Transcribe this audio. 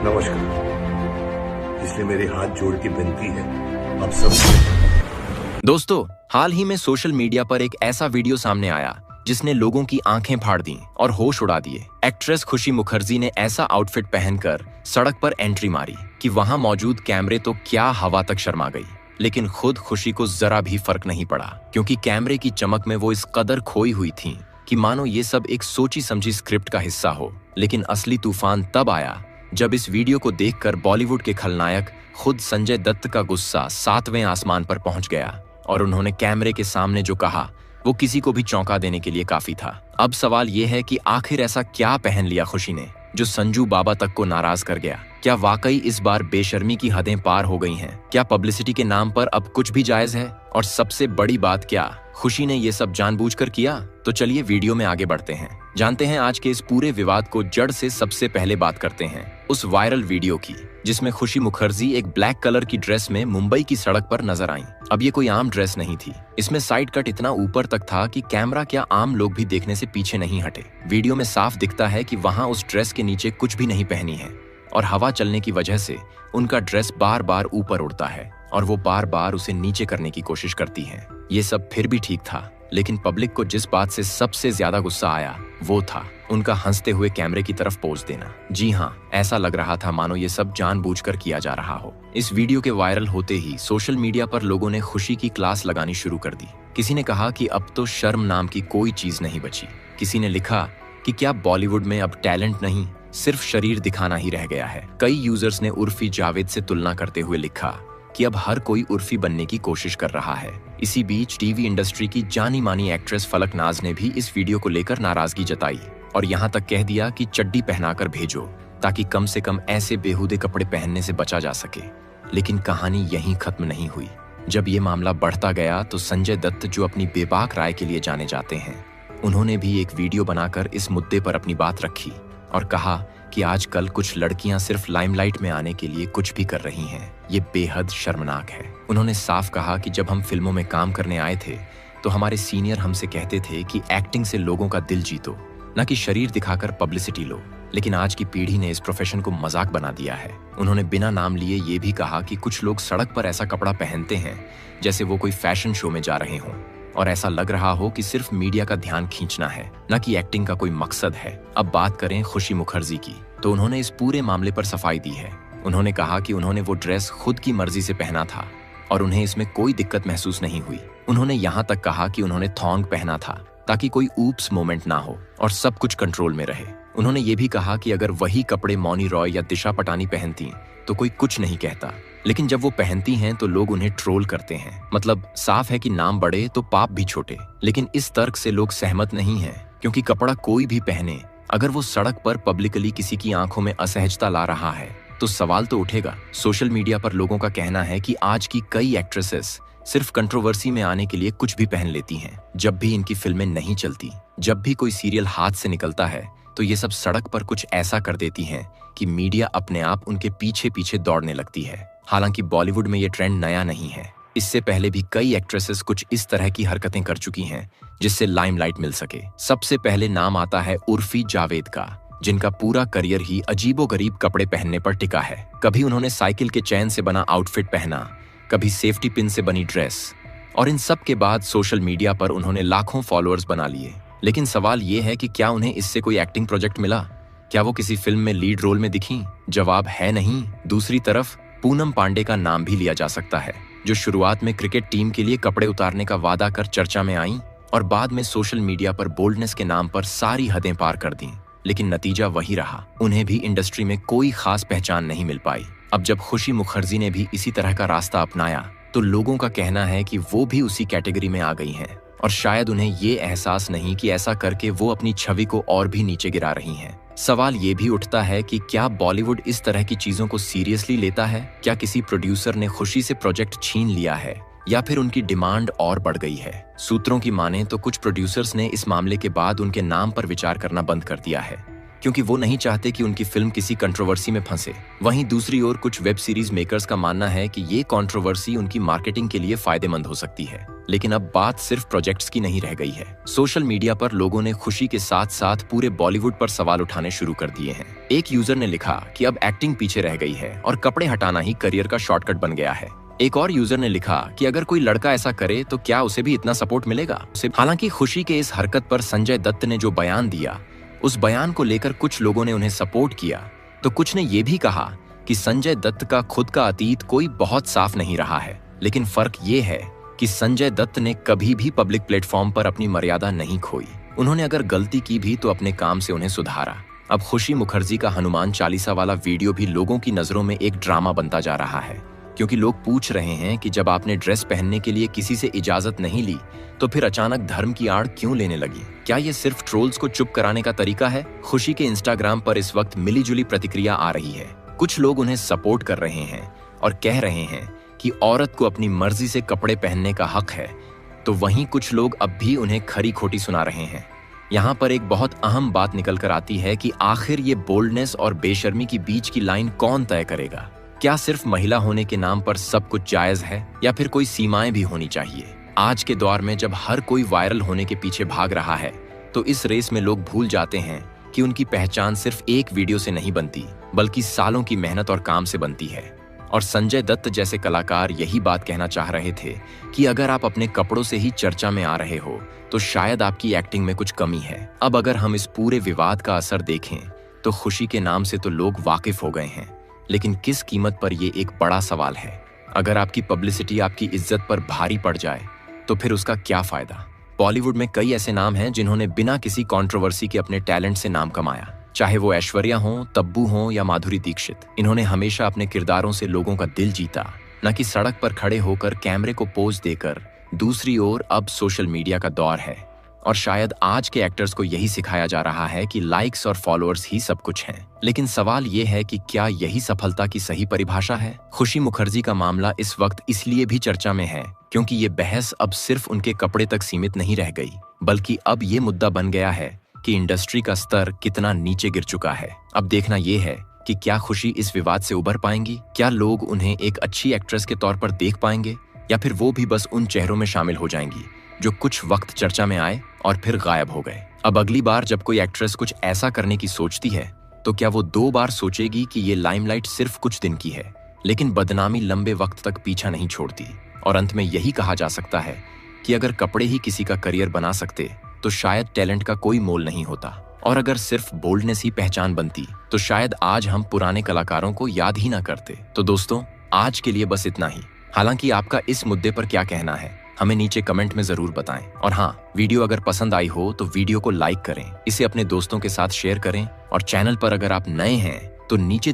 नमस्कार। इसलिए मेरे हाथ जोड़ के विनती है, अब सब। दोस्तों, हाल ही में सोशल मीडिया पर एक ऐसा वीडियो सामने आया जिसने लोगों की आंखें फाड़ दी और होश उड़ा दिए। एक्ट्रेस खुशी मुखर्जी ने ऐसा आउटफिट पहनकर सड़क पर एंट्री मारी कि वहां मौजूद कैमरे तो क्या हवा तक शर्मा गई, लेकिन खुद खुशी को जरा भी फर्क नहीं पड़ा, क्योंकि कैमरे की चमक में वो इस कदर खोई हुई थी कि मानो ये सब एक सोची समझी स्क्रिप्ट का हिस्सा हो। लेकिन असली तूफान तब आया जब इस वीडियो को देखकर बॉलीवुड के खलनायक खुद संजय दत्त का गुस्सा 7वें आसमान पर पहुंच गया और उन्होंने कैमरे के सामने जो कहा वो किसी को भी चौंका देने के लिए काफी था। अब सवाल ये है कि आखिर ऐसा क्या पहन लिया खुशी ने जो संजू बाबा तक को नाराज कर गया। क्या वाकई इस बार बेशर्मी की हदें पार हो गई हैं? क्या पब्लिसिटी के नाम पर अब कुछ भी जायज है? और सबसे बड़ी बात, क्या खुशी ने ये सब जानबूझकर किया? तो चलिए वीडियो में आगे बढ़ते हैं, जानते हैं आज के इस पूरे विवाद को जड़ से। सबसे पहले बात करते हैं उस वायरल वीडियो की जिसमें खुशी मुखर्जी एक ब्लैक कलर की ड्रेस में मुंबई की सड़क पर नजर आईं। अब ये कोई आम ड्रेस नहीं थी, इसमें साइड कट इतना ऊपर तक था कि कैमरा क्या आम लोग भी देखने से पीछे नहीं हटे। वीडियो में साफ दिखता है कि वहां उस ड्रेस के नीचे कुछ भी नहीं पहनी है और हवा चलने की वजह से उनका ड्रेस बार बार ऊपर उड़ता है और वो बार बार उसे नीचे करने की कोशिश करती है। ये सब फिर भी ठीक था, लेकिन पब्लिक को जिस बात से सबसे ज्यादा गुस्सा आया वो था उनका हंसते हुए कैमरे की तरफ पोज देना। जी हाँ, ऐसा लग रहा था मानो ये सब जानबूझकर किया जा रहा हो। इस वीडियो के वायरल होते ही सोशल मीडिया पर लोगों ने खुशी की क्लास लगानी शुरू कर दी। किसी ने कहा कि अब तो शर्म नाम की कोई चीज नहीं बची। किसी ने लिखा कि क्या बॉलीवुड में अब टैलेंट नहीं, सिर्फ शरीर दिखाना ही रह गया है। कई यूजर्स ने उर्फी जावेद से तुलना करते हुए लिखा कि अब हर कोई उर्फी बनने की कोशिश कर रहा है। इसी बीच टीवी इंडस्ट्री की जानी मानी एक्ट्रेस फलक नाज ने भी इस वीडियो को लेकर नाराजगी जताई और यहाँ तक कह दिया कि चड्डी पहनाकर भेजो ताकि कम से कम ऐसे बेहुदे कपड़े पहनने से बचा जा सके। लेकिन कहानी यहीं खत्म नहीं हुई। जब ये मामला बढ़ता गया तो संजय दत्त, जो अपनी बेबाक राय के लिए जाने जाते हैं, उन्होंने भी एक वीडियो बनाकर इस मुद्दे पर अपनी बात रखी और कहा कि आजकल कुछ लड़कियां सिर्फ लाइमलाइट में आने के लिए कुछ भी कर रही हैं। ये बेहद शर्मनाक है। उन्होंने साफ कहा कि जब हम फिल्मों में काम करने आए थे तो हमारे सीनियर हमसे कहते थे कि एक्टिंग से लोगों का दिल जीतो, न कि शरीर दिखाकर पब्लिसिटी लो। लेकिन आज की पीढ़ी ने इस प्रोफेशन को मजाक बना दिया है। उन्होंने बिना नाम लिए ये भी कहा कि कुछ लोग सड़क पर ऐसा कपड़ा पहनते हैं जैसे वो कोई फैशन शो में जा रहे हों और ऐसा लग रहा हो कि सिर्फ मीडिया का ध्यान खींचना है, न कि एक्टिंग का कोई मकसद है। अब बात करें खुशी मुखर्जी की, तो उन्होंने इस पूरे मामले पर सफाई दी है। उन्होंने कहा कि उन्होंने वो ड्रेस खुद की मर्जी से पहना था और उन्हें इसमें कोई दिक्कत महसूस नहीं हुई। उन्होंने यहाँ तक कहा कि उन्होंने थॉन्ग पहना था ताकि कोई ऊप्स मोमेंट ना हो और सब कुछ कंट्रोल में रहे। उन्होंने ये भी कहा कि अगर वही कपड़े मौनी रॉय या दिशा पटानी पहनती तो कोई कुछ नहीं कहता, लेकिन जब वो पहनती हैं तो लोग उन्हें ट्रोल करते हैं। मतलब साफ है कि नाम बड़े तो पाप भी छोटे। लेकिन इस तर्क से लोग सहमत नहीं हैं, क्योंकि कपड़ा कोई भी पहने, अगर वो सड़क पर पब्लिकली किसी की आंखों में असहजता ला रहा है तो सवाल तो उठेगा। सोशल मीडिया पर लोगों का कहना है कि आज की कई एक्ट्रेसेस सिर्फ कंट्रोवर्सी में आने के लिए कुछ भी पहन लेती हैं। जब भी इनकी फिल्में नहीं चलती, जब भी कोई सीरियल हाथ से निकलता है, तो ये सब सड़क पर कुछ ऐसा कर देती हैं कि मीडिया अपने आप उनके पीछे पीछे दौड़ने लगती है। हालांकि बॉलीवुड में ये ट्रेंड नया नहीं है। इससे पहले भी कई एक्ट्रेसेस कुछ इस तरह की हरकतें कर चुकी हैं जिससे लाइमलाइट मिल सके। सबसे पहले नाम आता है उर्फी जावेद का, जिनका पूरा करियर ही अजीबोगरीब कपड़े पहनने पर टिका है। कभी उन्होंने साइकिल के चैन से बना आउटफिट पहना, कभी सेफ्टी पिन से बनी ड्रेस, और इन सब के बाद सोशल मीडिया पर उन्होंने लाखों फॉलोअर्स बना लिए। लेकिन सवाल ये है कि क्या उन्हें इससे कोई एक्टिंग प्रोजेक्ट मिला? क्या वो किसी फिल्म में लीड रोल में दिखी? जवाब है नहीं। दूसरी तरफ पूनम पांडे का नाम भी लिया जा सकता है, जो शुरुआत में क्रिकेट टीम के लिए कपड़े उतारने का वादा कर चर्चा में आईं और बाद में सोशल मीडिया पर बोल्डनेस के नाम पर सारी हदें पार कर दी। लेकिन नतीजा वही रहा, उन्हें भी इंडस्ट्री में कोई खास पहचान नहीं मिल पाई। अब जब खुशी मुखर्जी ने भी इसी तरह का रास्ता अपनाया तो लोगों का कहना है कि वो भी उसी कैटेगरी में आ गई हैं और शायद उन्हें ये एहसास नहीं कि ऐसा करके वो अपनी छवि को और भी नीचे गिरा रही हैं। सवाल ये भी उठता है कि क्या बॉलीवुड इस तरह की चीजों को सीरियसली लेता है? क्या किसी प्रोड्यूसर ने खुशी से प्रोजेक्ट छीन लिया है या फिर उनकी डिमांड और बढ़ गई है? सूत्रों की माने तो कुछ प्रोड्यूसर्स ने इस मामले के बाद उनके नाम पर विचार करना बंद कर दिया है, क्योंकि वो नहीं चाहते कि उनकी फिल्म किसी कंट्रोवर्सी में फंसे। वहीं दूसरी ओर कुछ वेब सीरीज मेकर्स का मानना है कि ये कंट्रोवर्सी उनकी मार्केटिंग के लिए फायदेमंद हो सकती है। लेकिन अब बात सिर्फ प्रोजेक्ट्स की नहीं रह गई है। सोशल मीडिया पर लोगों ने खुशी के साथ साथ पूरे बॉलीवुड पर सवाल उठाने शुरू कर दिए हैं। एक यूजर ने लिखा कि अब एक्टिंग पीछे रह गई है और कपड़े हटाना ही करियर का शॉर्टकट बन गया है। एक और यूजर ने लिखा कि अगर कोई लड़का ऐसा करे तो क्या उसे भी इतना सपोर्ट मिलेगा। हालांकि खुशी के इस हरकत पर संजय दत्त ने जो बयान दिया, उस बयान को लेकर कुछ लोगों ने उन्हें सपोर्ट किया तो कुछ ने यह भी कहा कि संजय दत्त का खुद का अतीत कोई बहुत साफ नहीं रहा है। लेकिन फर्क ये है कि संजय दत्त ने कभी भी पब्लिक प्लेटफॉर्म पर अपनी मर्यादा नहीं खोई। उन्होंने अगर गलती की भी तो अपने काम से उन्हें सुधारा। अब खुशी मुखर्जी का हनुमान चालीसा वाला वीडियो भी लोगों की नजरों में एक ड्रामा बनता जा रहा है, क्योंकि लोग पूछ रहे हैं कि जब आपने ड्रेस पहनने के लिए किसी से इजाजत नहीं ली तो फिर अचानक धर्म की आड़ क्यों लेने लगी। क्या ये सिर्फ ट्रोल्स को चुप कराने का तरीका है? खुशी के इंस्टाग्राम पर इस वक्त मिलीजुली प्रतिक्रिया आ रही है। कुछ लोग उन्हें सपोर्ट कर रहे हैं और कह रहे हैं कि औरत को अपनी मर्जी से कपड़े पहनने का हक है, तो वहीं कुछ लोग अब भी उन्हें खरी खोटी सुना रहे हैं। यहाँ पर एक बहुत अहम बात निकल कर आती है कि आखिर ये बोल्डनेस और बेशर्मी की बीच की लाइन कौन तय करेगा? क्या सिर्फ महिला होने के नाम पर सब कुछ जायज है या फिर कोई सीमाएं भी होनी चाहिए? आज के दौर में जब हर कोई वायरल होने के पीछे भाग रहा है तो इस रेस में लोग भूल जाते हैं कि उनकी पहचान सिर्फ एक वीडियो से नहीं बनती, बल्कि सालों की मेहनत और काम से बनती है। और संजय दत्त जैसे कलाकार यही बात कहना चाह रहे थे कि अगर आप अपने कपड़ों से ही चर्चा में आ रहे हो तो शायद आपकी एक्टिंग में कुछ कमी है। अब अगर हम इस पूरे विवाद का असर देखें तो खुशी के नाम से तो लोग वाकिफ हो गए हैं, लेकिन किस कीमत पर ये एक बड़ा सवाल है। अगर आपकी पब्लिसिटी आपकी इज्जत पर भारी पड़ जाए तो फिर उसका क्या फायदा? बॉलीवुड में कई ऐसे नाम हैं जिन्होंने बिना किसी कंट्रोवर्सी के अपने टैलेंट से नाम कमाया, चाहे वो ऐश्वर्या हो, तब्बू हो या माधुरी दीक्षित। इन्होंने हमेशा अपने किरदारों से लोगों का दिल जीता, न कि सड़क पर खड़े होकर कैमरे को पोज देकर। दूसरी ओर अब सोशल मीडिया का दौर है और शायद आज के एक्टर्स को यही सिखाया जा रहा है कि लाइक्स और फॉलोअर्स ही सब कुछ हैं। लेकिन सवाल ये है कि क्या यही सफलता की सही परिभाषा है? खुशी मुखर्जी का मामला इस वक्त इसलिए भी चर्चा में है क्योंकि ये बहस अब सिर्फ उनके कपड़े तक सीमित नहीं रह गई, बल्कि अब ये मुद्दा बन गया है कि इंडस्ट्री का स्तर कितना नीचे गिर चुका है। अब देखना ये है कि क्या खुशी इस विवाद से उबर पाएंगी? क्या लोग उन्हें एक अच्छी एक्ट्रेस के तौर पर देख पाएंगे या फिर वो भी बस उन चेहरों में शामिल हो जाएंगी जो कुछ वक्त चर्चा में आए और फिर गायब हो गए? अब अगली बार जब कोई एक्ट्रेस कुछ ऐसा करने की सोचती है तो क्या वो 2 बार सोचेगी कि ये लाइमलाइट सिर्फ कुछ दिन की है, लेकिन बदनामी लंबे वक्त तक पीछा नहीं छोड़ती। और अंत में यही कहा जा सकता है कि अगर कपड़े ही किसी का करियर बना सकते तो शायद टैलेंट का कोई मोल नहीं होता, और अगर सिर्फ बोल्डनेस ही पहचान बनती तो शायद आज हम पुराने कलाकारों को याद ही ना करते। तो दोस्तों, आज के लिए बस इतना ही। हालांकि आपका इस मुद्दे पर क्या कहना है हमें नीचे कमेंट में जरूर बताएं। और हाँ, वीडियो अगर पसंद आई हो तो वीडियो को लाइक करें, इसे अपने दोस्तों के साथ शेयर करें और चैनल पर अगर आप नए हैं तो नीचे